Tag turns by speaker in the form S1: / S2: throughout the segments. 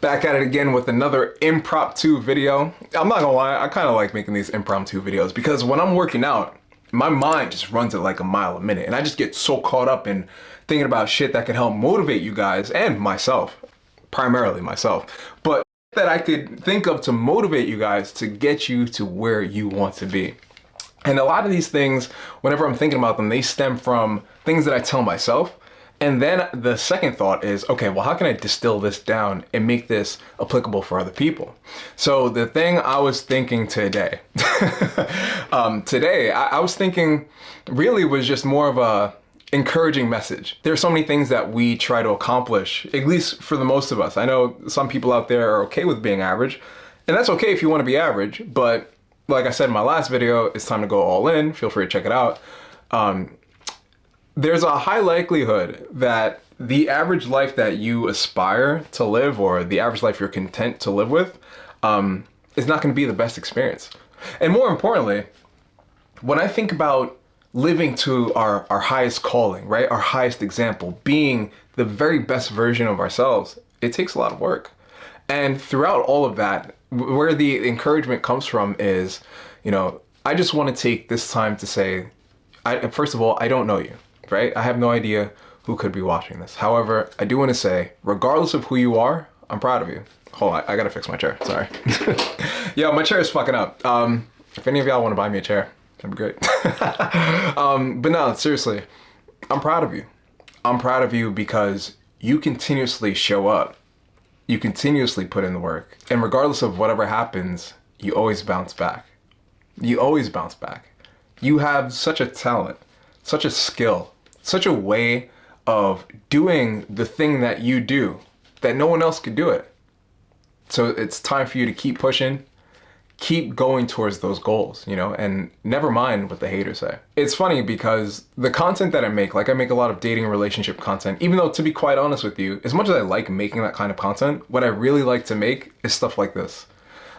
S1: Back at it again with another impromptu video. I'm not gonna lie, I kind of like making these impromptu videos because when I'm working out, my mind just runs at like a mile a minute and I just get so caught up in thinking about shit that can help motivate you guys and myself, primarily myself, but that I could think of to motivate you guys to get you to where you want to be. And a lot of these things, whenever I'm thinking about them, they stem from things that I tell myself. And then the second thought is, okay, well, how can I distill this down and make this applicable for other people? So the thing I was thinking today, I was thinking really was just more of a encouraging message. There are so many things that we try to accomplish, at least for the most of us. I know some people out there are okay with being average, and that's okay if you want to be average. But like I said in my last video, it's time to go all in. Feel free to check it out. There's a high likelihood that the average life that you aspire to live, or the average life you're content to live with, is not going to be the best experience. And more importantly, when I think about living to our highest calling, right? Our highest example, being the very best version of ourselves, it takes a lot of work. And throughout all of that, where the encouragement comes from is, I just want to take this time to say, first of all, I don't know you. Right? I have no idea who could be watching this. However, I do want to say, regardless of who you are, I'm proud of you. Hold on, I gotta fix my chair, sorry. Yo, my chair is fucking up. If any of y'all want to buy me a chair, that'd be great. But no, seriously, I'm proud of you. I'm proud of you because you continuously show up. You continuously put in the work. And regardless of whatever happens, you always bounce back. You always bounce back. You have such a talent, such a skill, such a way of doing the thing that you do that no one else could do it. So it's time for you to keep pushing, keep going towards those goals, and never mind what the haters say. It's funny because the content that I make, like I make a lot of dating and relationship content, even though to be quite honest with you, as much as I like making that kind of content, what I really like to make is stuff like this.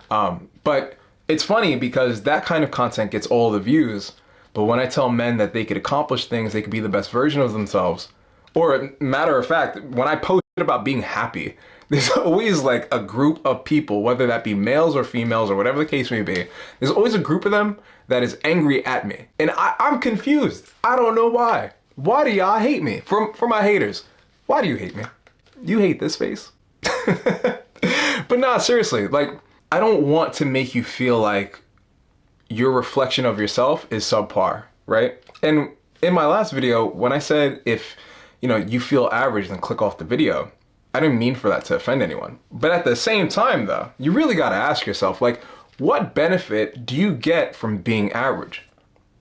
S1: But it's funny because that kind of content gets all the views. But when I tell men that they could accomplish things, they could be the best version of themselves, or matter of fact, when I post about being happy, there's always like a group of people, whether that be males or females or whatever the case may be, there's always a group of them that is angry at me. And I'm confused. I don't know why. Why do y'all hate me? For my haters, why do you hate me? You hate this face? But nah, seriously, like, I don't want to make you feel like your reflection of yourself is subpar, right? And in my last video, when I said if you feel average, then click off the video, I didn't mean for that to offend anyone. But at the same time though, you really gotta ask yourself, like, what benefit do you get from being average?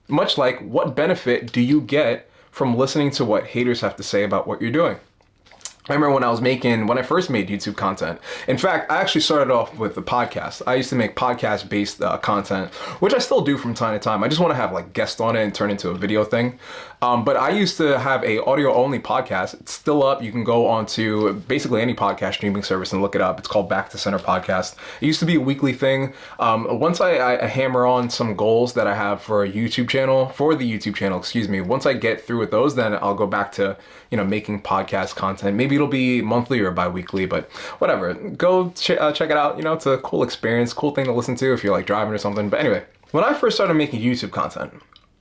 S1: Much like, what benefit do you get from listening to what haters have to say about what you're doing? I remember when I first made YouTube content. In fact, I actually started off with a podcast. I used to make podcast-based content, which I still do from time to time. I just want to have like guests on it and turn into a video thing. But I used to have a audio-only podcast. It's still up. You can go onto basically any podcast streaming service and look it up. It's called Back to Center Podcast. It used to be a weekly thing. Once I hammer on some goals that I have for the YouTube channel, once I get through with those, then I'll go back to making podcast content. Maybe it'll be monthly or bi-weekly, but whatever. Go check it out. It's a cool experience, cool thing to listen to if you're like driving or something. But anyway, when I first started making YouTube content,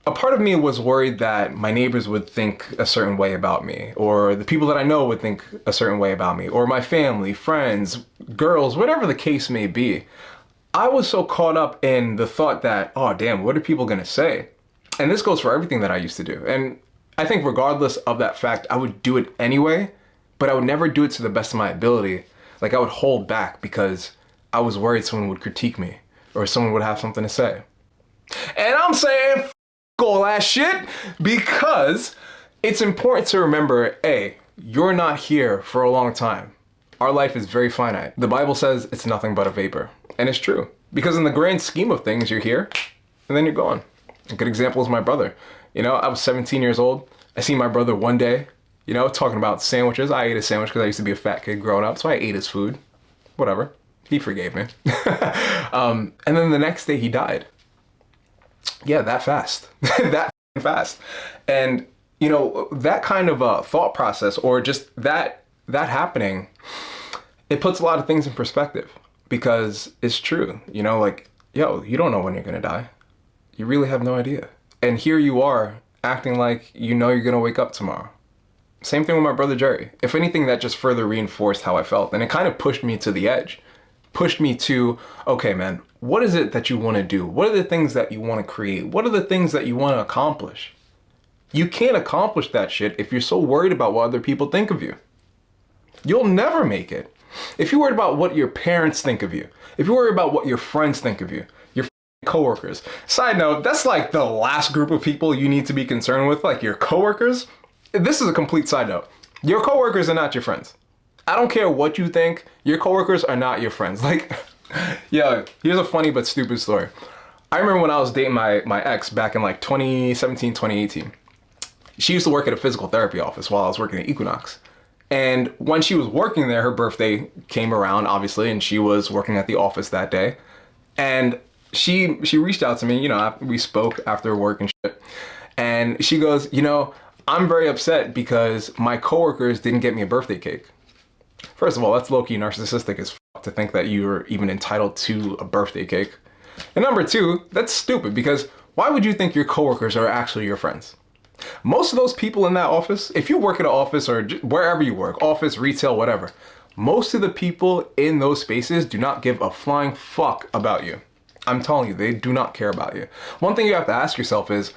S1: a part of me was worried that my neighbors would think a certain way about me, or the people that I know would think a certain way about me, or my family, friends, girls, whatever the case may be. I was so caught up in the thought that, oh damn, what are people gonna say? And this goes for everything that I used to do. And I think regardless of that fact, I would do it anyway, but I would never do it to the best of my ability. Like, I would hold back because I was worried someone would critique me or someone would have something to say. And I'm saying f all that shit because it's important to remember, A, you're not here for a long time. Our life is very finite. The Bible says it's nothing but a vapor. And it's true. Because in the grand scheme of things, you're here and then you're gone. A good example is my brother. I was 17 years old. I seen my brother one day, talking about sandwiches. I ate a sandwich because I used to be a fat kid growing up, so I ate his food. Whatever. He forgave me. And then the next day he died. Yeah, that fast. That fast. And, that kind of thought process, or just that happening, it puts a lot of things in perspective because it's true. You know, like, yo, you don't know when you're going to die. You really have no idea. And here you are acting like you know you're going to wake up tomorrow. Same thing with my brother Jerry. If anything, that just further reinforced how I felt. And it kind of pushed me to the edge. Pushed me to, okay, man, what is it that you want to do? What are the things that you want to create? What are the things that you want to accomplish? You can't accomplish that shit if you're so worried about what other people think of you. You'll never make it. If you're worried about what your parents think of you, if you're worried about what your friends think of you, your coworkers. Side note, that's like the last group of people you need to be concerned with, like your coworkers. This is a complete side note. Your coworkers are not your friends. I don't care what you think. Your coworkers are not your friends. Like, yeah, here's a funny but stupid story. I remember when I was dating my ex back in like 2017, 2018. She used to work at a physical therapy office while I was working at Equinox. And when she was working there, her birthday came around, obviously, and she was working at the office that day. And she reached out to me, you know, we spoke after work and shit. And she goes, you know, I'm very upset because my coworkers didn't get me a birthday cake. First of all, that's low-key narcissistic as fuck to think that you're even entitled to a birthday cake. And number two, that's stupid because why would you think your coworkers are actually your friends? Most of those people in that office, if you work at an office or wherever you work, office, retail, whatever, most of the people in those spaces do not give a flying fuck about you. I'm telling you, they do not care about you. One thing you have to ask yourself is,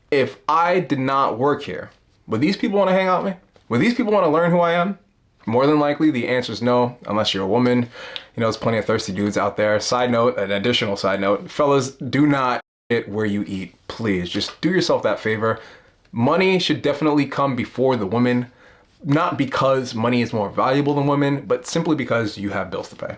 S1: if I did not work here, would these people want to hang out with me? Would these people want to learn who I am? More than likely, the answer is no, unless you're a woman. You know, there's plenty of thirsty dudes out there. Side note, an additional side note, fellas, do not eat where you eat. Please, just do yourself that favor. Money should definitely come before the woman, not because money is more valuable than women, but simply because you have bills to pay.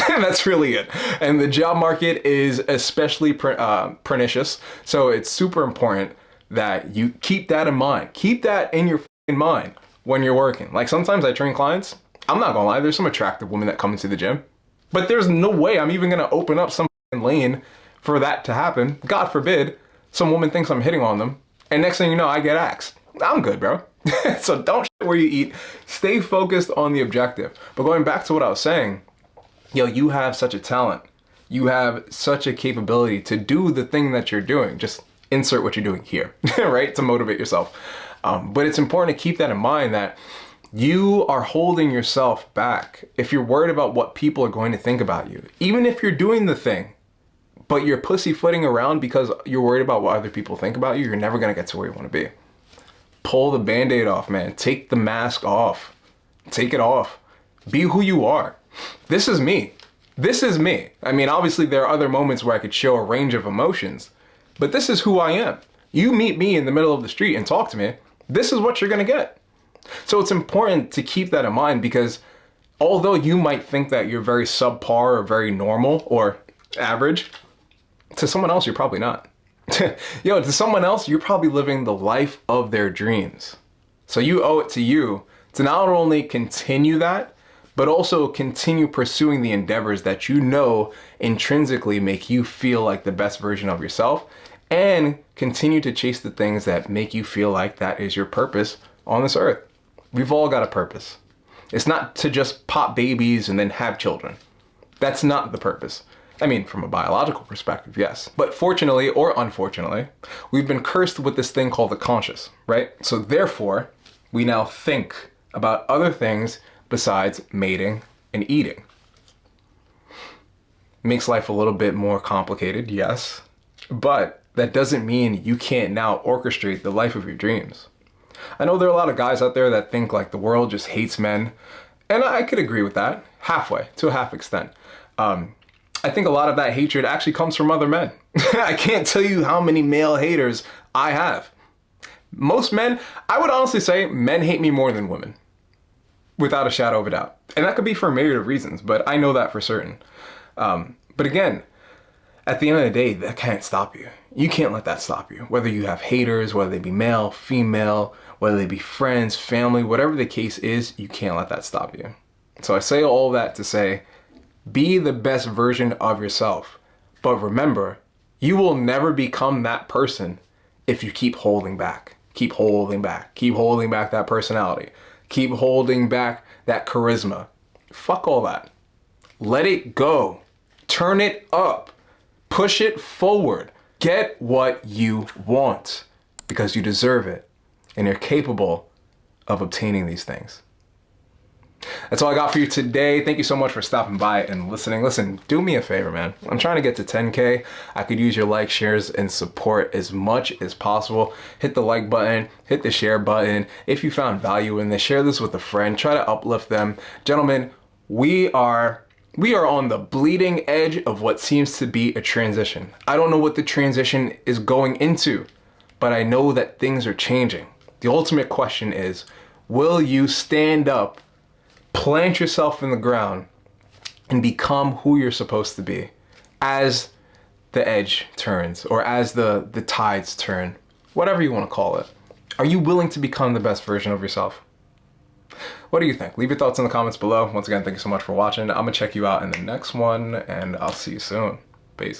S1: That's really it. And the job market is especially pernicious. So it's super important that you keep that in mind. Keep that in your mind when you're working. Like sometimes I train clients. I'm not gonna lie, there's some attractive women that come into the gym, but there's no way I'm even gonna open up some lane for that to happen. God forbid some woman thinks I'm hitting on them. And next thing you know, I get axed. I'm good, bro. So don't shit where you eat. Stay focused on the objective. But going back to what I was saying, yo, you have such a talent. You have such a capability to do the thing that you're doing. Just insert what you're doing here, right? To motivate yourself. But it's important to keep that in mind that you are holding yourself back if you're worried about what people are going to think about you. Even if you're doing the thing, but you're pussyfooting around because you're worried about what other people think about you, you're never going to get to where you want to be. Pull the Band-Aid off, man. Take the mask off. Take it off. Be who you are. This is me. This is me. I mean, obviously there are other moments where I could show a range of emotions, but this is who I am. You meet me in the middle of the street and talk to me, this is what you're going to get. So it's important to keep that in mind because although you might think that you're very subpar or very normal or average, to someone else, you're probably not. Yo, to someone else, you're probably living the life of their dreams. So you owe it to you to not only continue that, but also continue pursuing the endeavors that you know intrinsically make you feel like the best version of yourself, and continue to chase the things that make you feel like that is your purpose on this earth. We've all got a purpose. It's not to just pop babies and then have children. That's not the purpose. I mean, from a biological perspective, yes. But fortunately or unfortunately, we've been cursed with this thing called the conscious, right? So therefore, we now think about other things besides mating and eating. Makes life a little bit more complicated, yes. But that doesn't mean you can't now orchestrate the life of your dreams. I know there are a lot of guys out there that think like the world just hates men. And I could agree with that, halfway, to a half extent. I think a lot of that hatred actually comes from other men. I can't tell you how many male haters I have. Most men, I would honestly say men hate me more than women. Without a shadow of a doubt. And that could be for a myriad of reasons, but I know that for certain. But again, at the end of the day, that can't stop you. You can't let that stop you. Whether you have haters, whether they be male, female, whether they be friends, family, whatever the case is, you can't let that stop you. So I say all that to say, be the best version of yourself. But remember, you will never become that person if you keep holding back. Keep holding back. Keep holding back that personality. Keep holding back that charisma Fuck all that. Let it go. Turn it up. Push it forward. Get what you want because you deserve it and you're capable of obtaining these things. That's all I got for you today. Thank you so much for stopping by and listening. Listen, do me a favor, man. I'm trying to get to 10K. I could use your likes, shares, and support as much as possible. Hit the like button, hit the share button. If you found value in this, share this with a friend. Try to uplift them. Gentlemen, we are on the bleeding edge of what seems to be a transition. I don't know what the transition is going into, but I know that things are changing. The ultimate question is, will you stand up, plant yourself in the ground, and become who you're supposed to be as the edge turns or as the tides turn, whatever you want to call it? Are you willing to become the best version of yourself? What do you think? Leave your thoughts in the comments below. Once again, thank you so much for watching. I'm gonna check you out in the next one, and I'll see you soon. Peace.